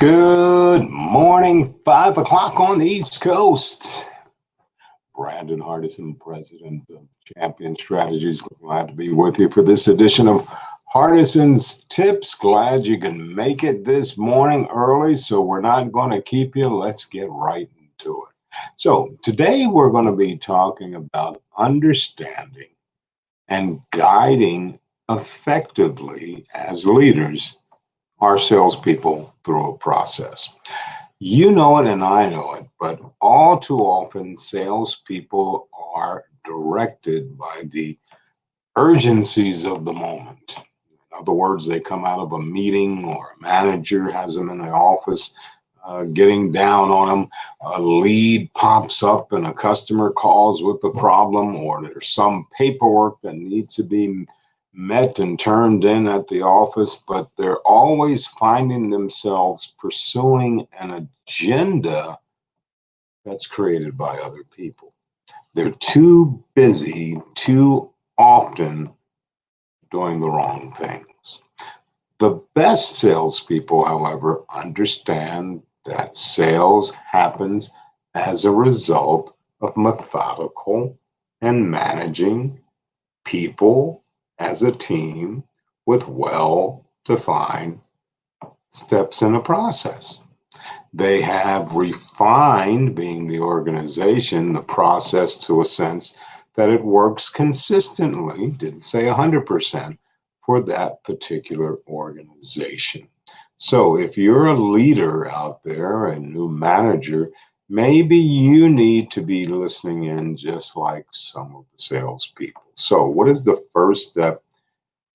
Good morning, 5 o'clock on the East Coast. Brandon Hardison, president of Champion Strategies. Glad to be with you for this edition of Hardison's Tips. Glad you can make it this morning early, so we're not going to keep you. Let's get right into it. So today we're going to be talking about understanding and guiding effectively as leaders our salespeople through a process. You know it and I know it, but all too often salespeople are directed by the urgencies of the moment. In other words, they come out of a meeting or a manager has them in the office getting down on them. A lead pops up and a customer calls with a problem, or there's some paperwork that needs to be met and turned in at the office, but they're always finding themselves pursuing an agenda that's created by other people. They're too busy, too often doing the wrong things. The best salespeople, however, understand that sales happens as a result of methodical and managing people as a team with well-defined steps in a process. They have refined, being the organization, the process to a sense that it works consistently, didn't say 100%, for that particular organization. So if you're a leader out there, a new manager, maybe you need to be listening in just like some of the salespeople. So what is the first step?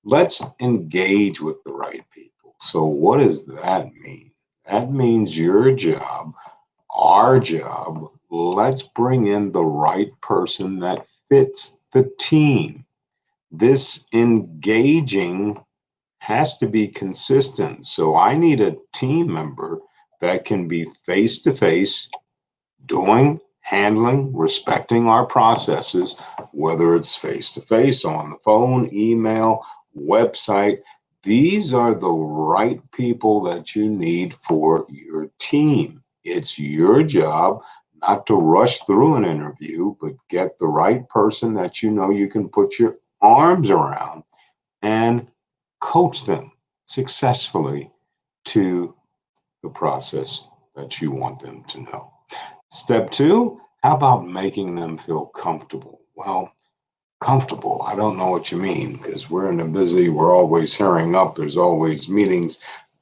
Let's engage with the right people. So what does that mean? That means your job, our job, let's bring in the right person that fits the team. This engaging has to be consistent. So I need a team member that can be face to face, doing, handling, respecting our processes, whether it's face to face, on the phone, email, website. These are the right people that you need for your team. It's your job not to rush through an interview, but get the right person that you know you can put your arms around and coach them successfully to the process that you want them to know. Step two, how about making them feel comfortable? Well, comfortable, I don't know what you mean, because we're in a busy, we're always hurrying up, there's always meetings,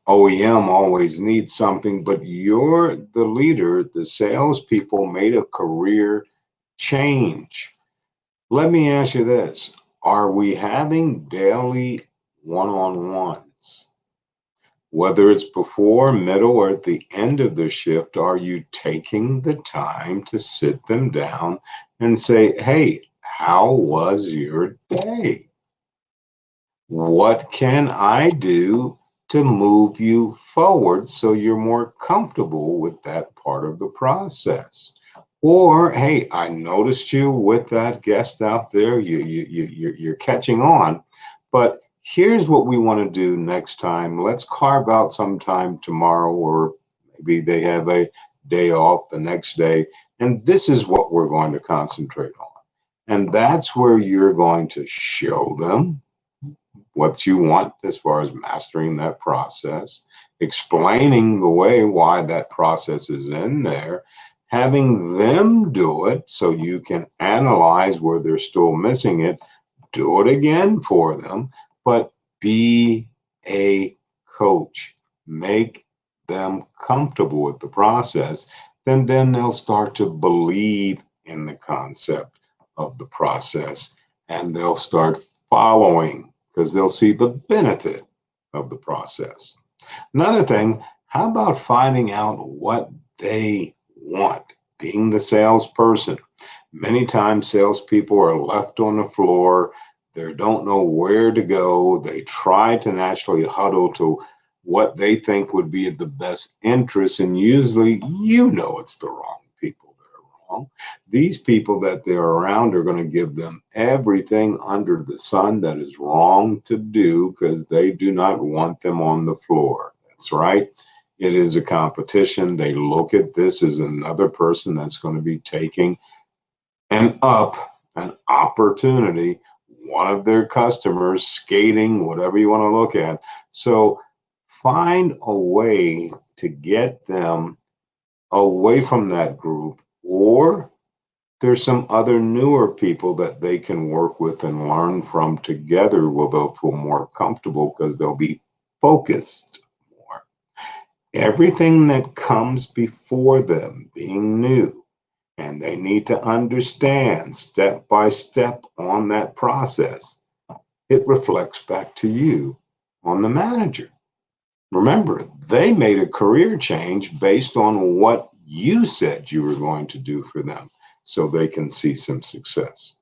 OEM always needs something, but you're the leader, the salespeople made a career change. Let me ask you this, are we having daily one-on-ones? Whether it's before, middle, or at the end of the shift, are you taking the time to sit them down and say, hey, how was your day? What can I do to move you forward so you're more comfortable with that part of the process? Or, hey, I noticed you with that guest out there. You're catching on, but here's what we want to do next time. Let's carve out some time tomorrow, or maybe they have a day off the next day, and this is what we're going to concentrate on. And that's where you're going to show them what you want as far as mastering that process, explaining the way why that process is in there, having them do it so you can analyze where they're still missing it, do it again for them, but be a coach. Make them comfortable with the process, then they'll start to believe in the concept of the process, and they'll start following because they'll see the benefit of the process. Another thing, how about finding out what they want? Being the salesperson. Many times salespeople are left on the floor. They don't know where to go. They try to naturally huddle to what they think would be the best interest, and usually it's the wrong people that are wrong. These people that they're around are going to give them everything under the sun that is wrong to do because they do not want them on the floor. That's right. It is a competition. They look at this as another person that's going to be taking an opportunity, one of their customers, skating, whatever you want to look at. So find a way to get them away from that group, or there's some other newer people that they can work with and learn from together where they'll feel more comfortable because they'll be focused more. Everything that comes before them being new, and they need to understand step by step on that process, it reflects back to you on the manager. Remember, they made a career change based on what you said you were going to do for them so they can see some success.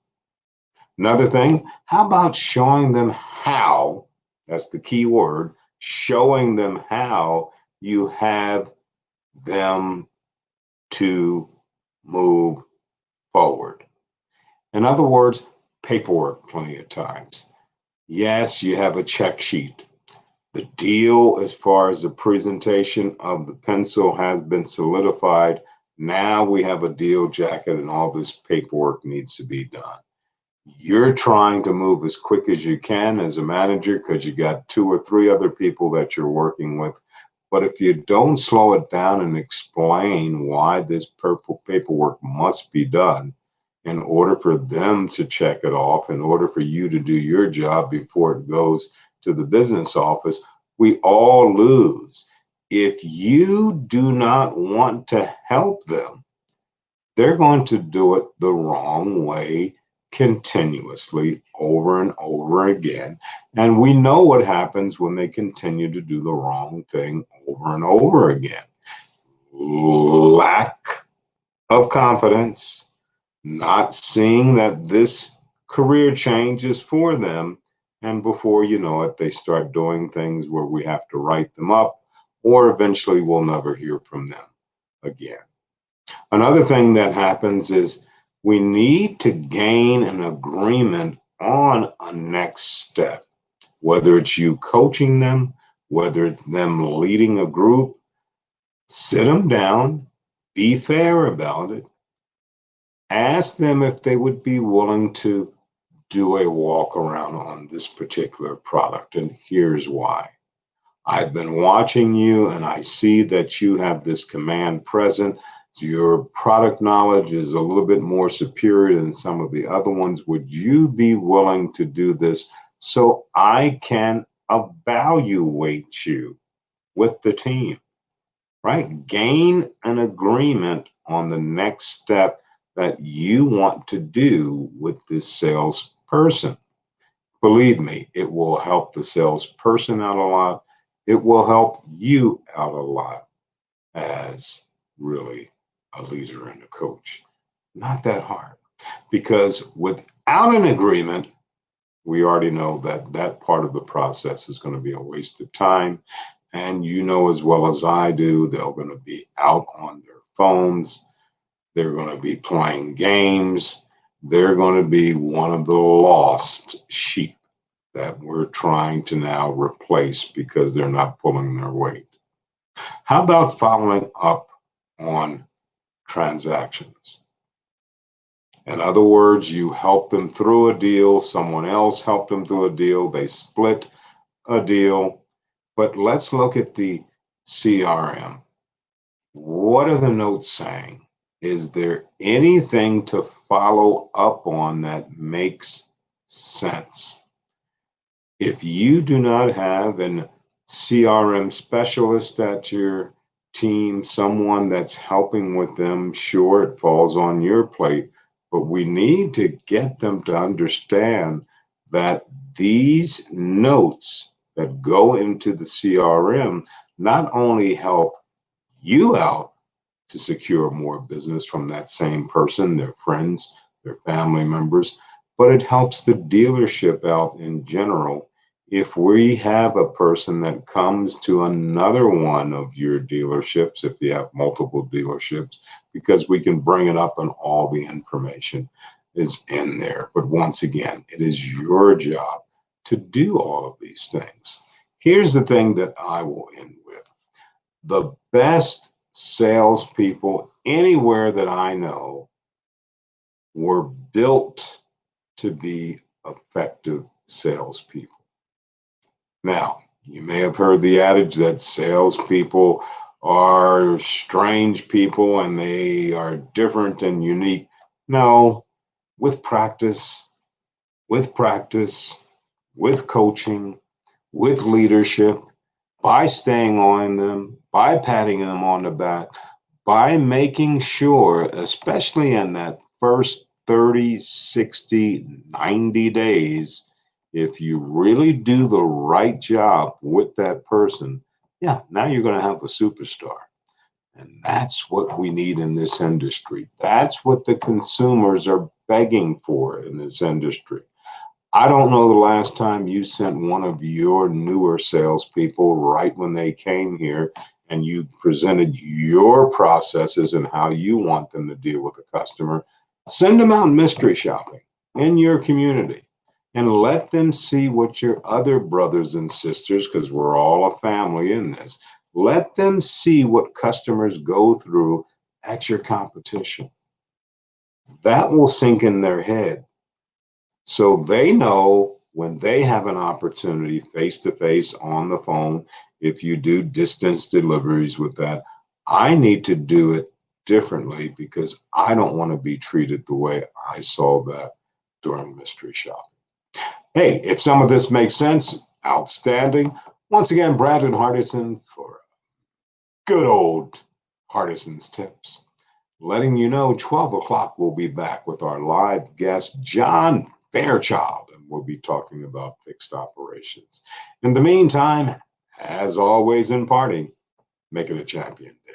Another thing, how about showing them how? That's the key word, showing them how you have them to move forward. In other words, paperwork plenty of times. Yes, you have a check sheet. The deal, as far as the presentation of the pencil, has been solidified. Now we have a deal jacket and all this paperwork needs to be done. You're trying to move as quick as you can as a manager because you got 2 or 3 other people that you're working with. But if you don't slow it down and explain why this paperwork must be done in order for them to check it off, in order for you to do your job before it goes to the business office, we all lose. If you do not want to help them, they're going to do it the wrong way continuously over and over again. And we know what happens when they continue to do the wrong thing over and over again. Lack of confidence, not seeing that this career change is for them. And before you know it, they start doing things where we have to write them up, or eventually we'll never hear from them again. Another thing that happens is we need to gain an agreement on a next step, whether it's you coaching them, whether it's them leading a group. Sit them down, be fair about it, ask them if they would be willing to do a walk around on this particular product. And here's why. I've been watching you and I see that you have this command present. So your product knowledge is a little bit more superior than some of the other ones. Would you be willing to do this so I can evaluate you with the team, right? Gain an agreement on the next step that you want to do with this salesperson. Believe me, it will help the salesperson out a lot. It will help you out a lot as really a leader and a coach. Not that hard, because without an agreement, we already know that that part of the process is going to be a waste of time. And you know as well as I do, they're going to be out on their phones. They're going to be playing games. They're going to be one of the lost sheep that we're trying to now replace because they're not pulling their weight. How about following up on transactions? In other words, you help them through a deal, someone else helped them through a deal, they split a deal. But let's look at the CRM. What are the notes saying? Is there anything to follow up on that makes sense? If you do not have an CRM specialist at your team, someone that's helping with them, sure, it falls on your plate, but we need to get them to understand that these notes that go into the CRM not only help you out to secure more business from that same person, their friends, their family members, but it helps the dealership out in general. If we have a person that comes to another one of your dealerships, if you have multiple dealerships, because we can bring it up and all the information is in there. But once again, it is your job to do all of these things. Here's the thing that I will end with. The best salespeople anywhere that I know were built to be effective salespeople. Now, you may have heard the adage that salespeople are strange people and they are different and unique. No, with practice, with practice, with coaching, with leadership, by staying on them, by patting them on the back, by making sure, especially in that first 30, 60, 90 days, if you really do the right job with that person, yeah, now you're going to have a superstar. And that's what we need in this industry. That's what the consumers are begging for in this industry. I don't know the last time you sent one of your newer salespeople right when they came here and you presented your processes and how you want them to deal with a customer. Send them out mystery shopping in your community and let them see what your other brothers and sisters, because we're all a family in this, let them see what customers go through at your competition. That will sink in their head. So they know when they have an opportunity face to face on the phone, if you do distance deliveries with that, I need to do it differently because I don't want to be treated the way I saw that during mystery shopping. Hey, if some of this makes sense, outstanding. Once again, Brandon Hardison for good old Hardison's Tips. Letting you know 12 o'clock we'll be back with our live guest, John Fairchild, and we'll be talking about fixed operations. In the meantime, as always in parting, make it a champion day.